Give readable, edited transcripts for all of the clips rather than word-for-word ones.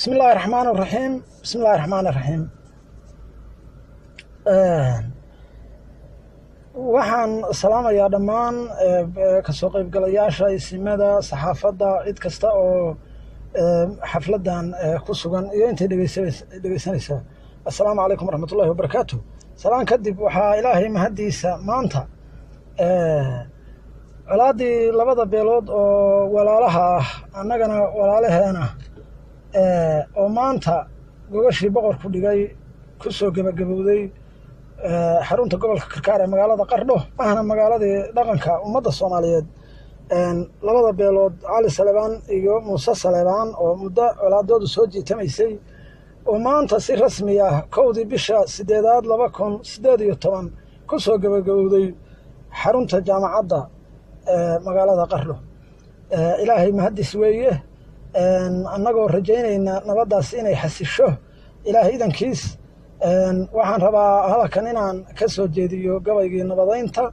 بسم الله الرحمن الرحيم بسم الله الرحمن الرحيم waxaan salaamayaa dhammaan ka soo qaybgalayaasha isimada saxaafadda cid kasta oo xafladan ku sugan iyo intay dhageysanaysa assalaamu calaykum waraxmatullaahi wabarakaatuh salaan kadib waxaa ilaahay mahadiisa maanta colaadii labada beelood oo walaalaha ah annagana walaalaheena oo maanta gogashii boqorku dhigay ku soo gabagabowday xarunta gobolka Karkaar ee magaalada Qardho ahna magaaladii dhaqanka ummadda Soomaaliyeed labada beelood Cali Salebaan iyo Muuse Salebaan oo muddo colaadoodu soo jiitamaysay oo maanta si rasmi ah kowdii bisha 8aad 2018 ku soo gabagabowday xarunta jaamacadda magaalada Qardho ilaahay mahadis weeye annagoo rajaynayna nabadaas inay xasisho ilaahay idankiis waxaan rabaa halkan inaan ka soo jeediyo gabaygii nabadeynta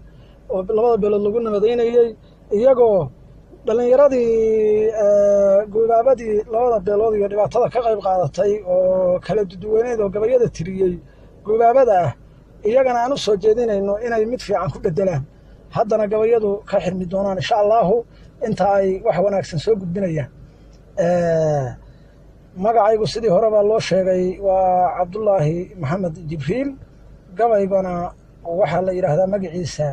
oo labada beelood lagu nabadeynayay iyagoo dhalinyaradii guubaabadii labada beelood iyo dhibaatada ka qayb qaadatay oo kala duwaneed oo gabayada tiriyey guubaabada ah iyagana aan u soo jeedinayno inay mid fiican ku bedelaan haddana gabayadu ka xirmi doonaan insha allahu inta ay wax wanaagsan soo gudbinayaan magacaygu sidii hore baa loo sheegay waa Cabdullaahi Maxamed Jibriil gabaygana waxaa la yiraahdaa magaciisa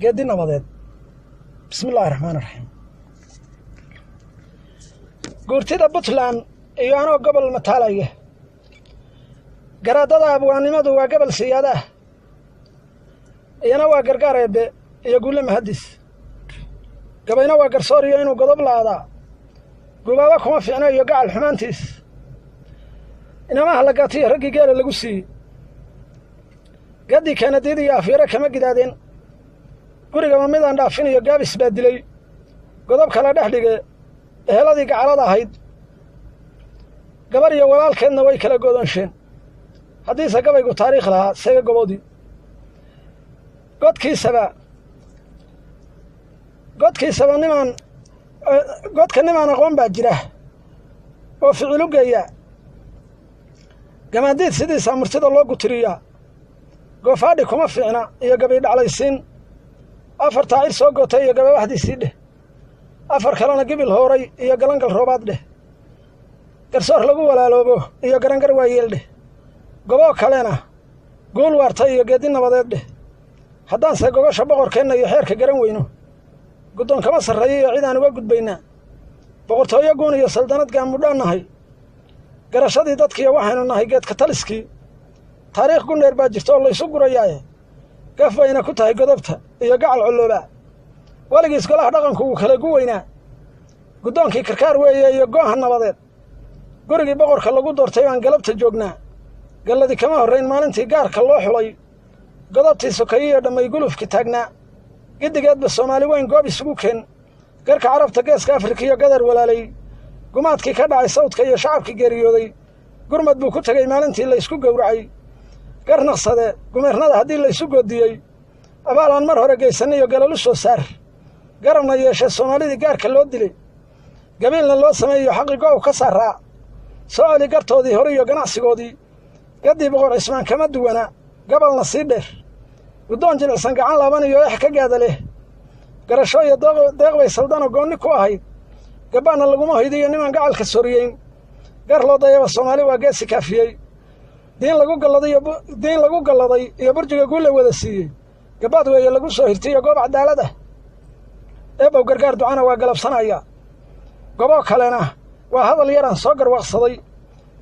geedi nabadeed bismillaahir rahmaanir rahiim goortida Puntland iyo anoo gobol mataalaya garaadada abwaanimadu waa gobol siyaada iyana waa gargaareebe iyo guule mahadis gabayna waa garsooriyo inuu godob laadaa gubaaba kuma fiicna iyo gacal xumaantiis inama halagaatiyo raggii geela lagu siiyey gaddii kanadiid iyo afyare kama gidaadeen gurigama midaan dhaafin iyo gaabis baa dilay godob kala dhex dhige eheladii gacalada ahayd gabar iyo walaalkeedna way kala godoonsheen haddiise gabaygu taariikh lahaa seega goboodii godkiisaba godka nimaan aqoon baa jira oo ficilu geeya gamaadiid sidiisa murtida loo gutiriyaa goofaadhi kuma fiicna iyo gabi dhaclaysiin afar taacir soo gootay iyo gaba waxdiisii dheh afar kalena gibil hooray iyo galangal roobaad dheh garsoor lagu walaaloobo iyo garangar waayeel dheh goboo kalena guul waartay iyo geedi nabadeed dheh haddaanse gogosha boqorkeenna iyo xeerka garan weyno guddoon kama sarreeya iyo cidaan uga gudbaynaa boqortooyo guun iyo saldanad gaamudhaan nahay garashadii dadkiiyo waxaynu nahay geedka taliskii taariikh gundheer baa jirta oo laysu gurayaaye gaf bayna ku tahay godobta iyo gacal collooba weligiis golaha dhaqanku wuu kala gu weynaa guddoonkii Karkaar weeye iyo gooha nabadeed gurigii boqorka lagu doortay baan galabta joognaa galladii kama horrayn maalintii gaarka loo xulay godobtii sokayi iyo dhammay gulufki taagnaa giddigeedba Soomaali weyn goob isugu keen garka carabta geeska Afrika iyo gadar walaalay gumaadkii ka dhacay sawdka iyo shacabkii geeriyooday gurmad buu ku tagay maalintii la isku gowracay garnaqsade gumeernada haddii la isu goodiyey abaalaan mar hore geysanay iyo galalu soo saar garabna yeeshe Soomaalidii gaarka loo dilay gabiilna loo sameeyo xaqi goow ka saaraa soo celi gartoodii hore iyo ganacsigoodii gaddii boqor Cismaan kama duwana gabalna sii dheer guddoon jilicsan gacan laaban iyo ex ka gaada leh garasho iyo deeq bay saldano goonni ku ahayd gabbaana laguma hoydiyo niman gacalka soriyeyn gar loo dayaba Soomaali waa geesi kaafiyey diin lagu galladay iyo burjiga guule wada siiyey gabbaad weeye lagu soo hirtiyo goob cadaalad ah eebow gargaar ducana waa galabsanaya goboo kalena waa hadal yaraan soo garwaaqsaday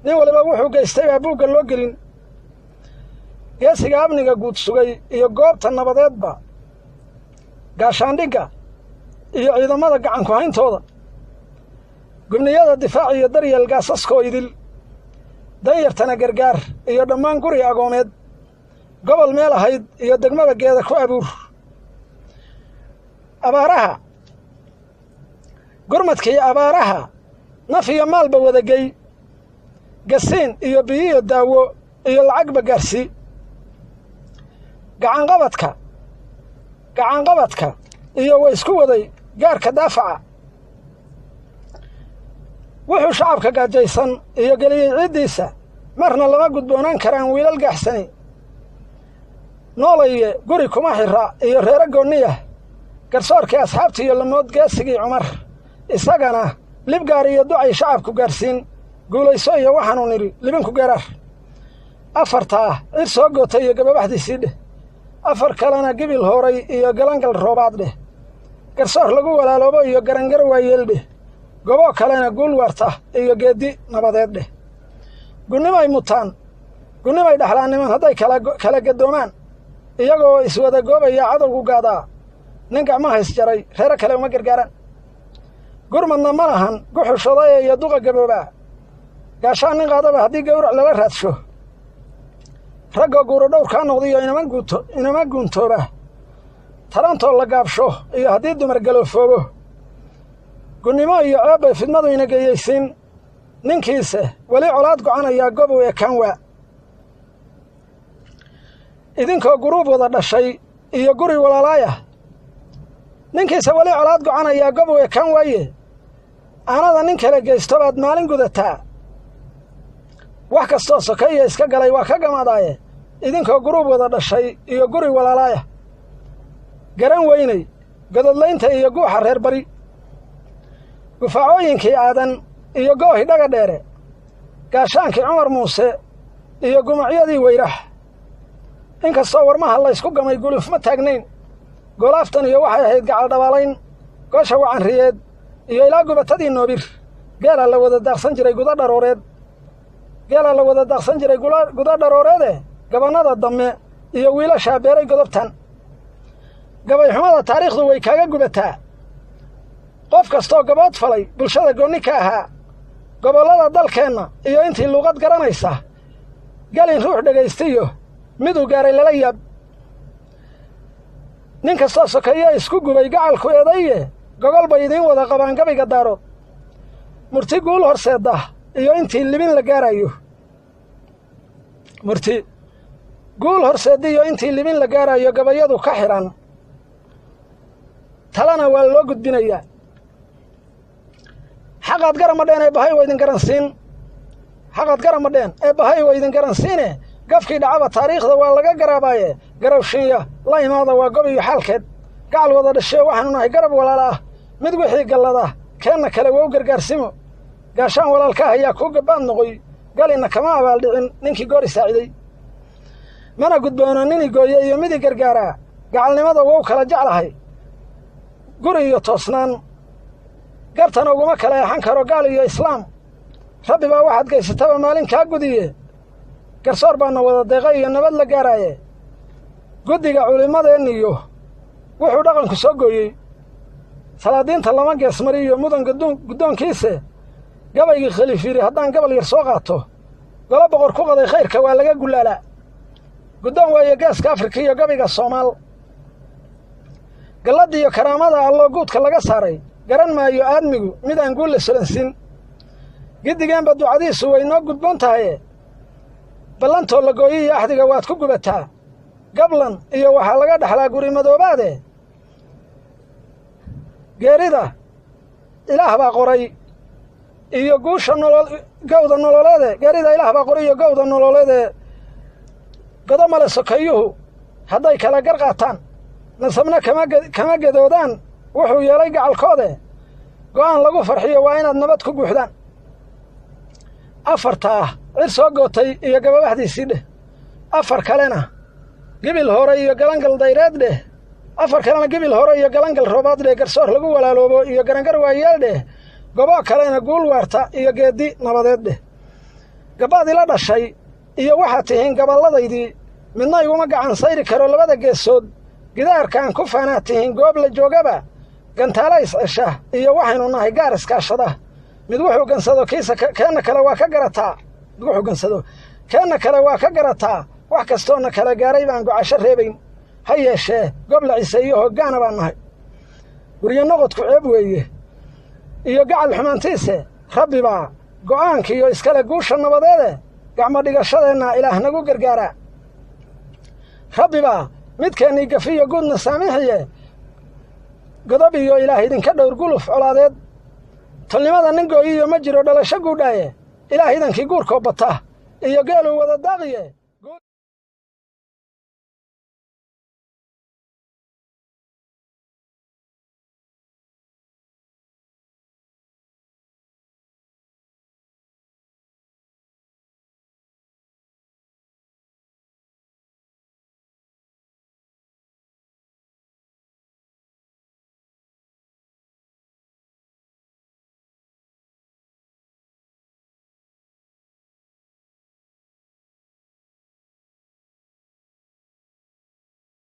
nin waliba wuxuu geystay baa buugga loo gelin geesiga amniga guud sugay iyo goobta nabadeedba gaashaandhigga iyo ciidamada gacanku hayntooda gubniyada difaac iyo daryeel gaasaskoo idil danyartana gargaar iyo dhammaan guri agoomeed gobol meel ahayd iyo degmada geeda ku abuur abaaraha gurmadkii abaaraha naf iyo maalba wadagey gasiin iyo biyiyo daawo iyo lacagba gaarsii gacanqabadka iyo way isku waday gaarka daafaca wuxuu shacabka gaajaysan iyo geliyey ciiddiisa marna lama gudboonaan karaan wiilal gaaxsani noolaye guri kuma xirra iyo reero goonniyah garsoorkii asxaabtii iyo lamood geesigii cumar isagana libgaar iyo ducay shacabku gaarsiin guulayso iyo waxaanu nidhi libinku geeraar afartaa cid soo gootay iyo gababaxdiisii dheh afar kalena gibil hooray iyo galangal roobaad dheh garsoor lagu walaaloobo iyo garangar waayeel dheh goboo kalena guul waarta iyo geeddi nabadeed dheh gunnimay mutaan gunnimay dhaxlaanniman hadday kala gadoomaan iyagoo iswada goobaya cadowgu gaadaa nin gacmaha isjaray reero kale uma gargaaraan gurmadna ma lahan guxushadaya iyo duqa gaboobaa gaashaan nin qaadaba haddii gawrac lala raadsho raggoo guuro dhowr kaa noqdiyo inama guuntooba tarantoo la gaabsho iyo haddii dumar galoofoobo gunnimo iyo ceebbay fidmadu ina geeyeysiin ninkiise weli colaad go'anayaa gobow ee kanwa idinkoo guruub wada dhashay iyo guri walaalaayah ninkiise weli colaad go'anayaa gobow ee kan waaye aanada nin kale geysto baad maalin gudataa wax kastoo sokeeya iska galay waa ka gamadaaye idinkoo guruub wada dhashay iyo guri walaalaayah garan weynay gododlaynta iyo guuxa reer bari gufaacooyinkii aadan iyo goohi dhaga dheere gaashaankii cumar muuse iyo gumacyadii weyrax inkastoo warmaha laysku gamay guluf ma taagnayn golaaftan iyo waxay ahayd gacal dhabaalayn goosha wacanriyeed iyo ilaa gubatadii noobir geelaa la wada daaqsan jiray gudo dharooreede gabannada damme iyo wiilashaa beeray godobtan gabayxumada taariikhdu way kaaga gubataa qof kastoo gabood falay bulshada goonni ka ahaa gobollada dalkeenna iyo intii luuqad garanaysa galin ruux dhegaystiyo miduu gaaray lala yaab nin kastoo sokeeye isku gubay gacalku eedaye gogol bay idiin wada qabaan gabayga daarood murti guul horseedda iyo intii libin la gaarayo murti guul horseedda iyo intii libin la gaarayo gabayadu ka xidhan talana waa loo gudbinayaa xaqaad garamadheen ee bahay waa idin garansiin xaqaad garamadheen ee bahay waa idin garansiine gafkii dhacaba taariikhda waa laga garaabaaye garawshinya la imaada waa gob iyo xaalkeed gacal wada dhashee waxaanu nahay garab walaala ah mid wixii gallada keenna kale waa u gargaarsimo gaashaan walaalka ayaa kuu gabbaad noqoy galinna kama abaaldhicin ninkii goori saaciday mana gudboono ninii gooye iyo midii gargaaraa gacalnimada wou kala jeclahay guri iyo toosnaan gartana uguma kala eexan karo gaal iyo islaam rabbi baa waxaad gaysataba maalin kaa gudiye garsoor baana wada deeqay iyo nabad la gaaraaye guddiga culimmadeenniyo wuxuu dhaqanku soo gooyey salaadiinta lama geesmariyo mudan guddoonkiise gabaygii khaliif yidhi haddaan gabal yar soo qaato golo boqor ku qaday khayrka waa laga gullaalaa guddoon weeye geeska afrika iyo gabayga soomaal galladda iyo karaamada alloo guudka laga saaray garan maayo aadmigu mid aan guul la solansin giddigeenba ducadiisu way noo gudboon tahaye ballantoo la gooyi iyo axdiga waad ku gubataa gablan iyo waxaa laga dhaxlaa guri madoobaade geerida ilaah baa qoray iyo guusha gawda nololeede geerida ilaah baa qoray iyo gawda nololeedee godo male sokeeyuhu hadday kala gar qaataan nasabna kama gadoodaan wuxuu yeelay gacalkoode go'aan lagu farxiyo waa inaad nabad ku guuxdaan afartaa cid soo gootay iyo gababaxdiisii dheh afar kalena gibil hore iyo galangal dayreed dheh afar kalena gibil hore iyo galangal roobaad dheh garsoor lagu walaaloobo iyo garangar waayeel dheh goboo kalena guul waarta iyo geeddi nabadeed dheh gabbaad ila dhashay iyo waxaad tihiin gaballadaydii midna iguma gacan sayri karo labada geesood gidaarkaan ku faanaad tihiin goob la joogaba gantaala iscesha iyo waxaynu nahay gaar iskaashada mid wuxuu gansado keenna kale waa ka garataa mid wuxuu gansado keenna kale waa ka garataa wax kastoona kala gaaray baan gocasho reebayn ha yeeshee goob la ciseeyo hoggaana baan nahay guryo noqodku ceeb weeye iyo gacal xumaantiise rabbi baa go'aankiiyo iskale guusha nabadeede gacmo dhigashadeenna ilaah nagu gargaaraa rabbi baa midkeennii gafiyo guudna saamiixiye godob iyo ilaah idinka dhowr guluf colaadeed tolnimada nin gooyiyo ma jiro dhalasho guudhaaye ilaah idankii guurkoo bataa iyo geeluu wada daaqiye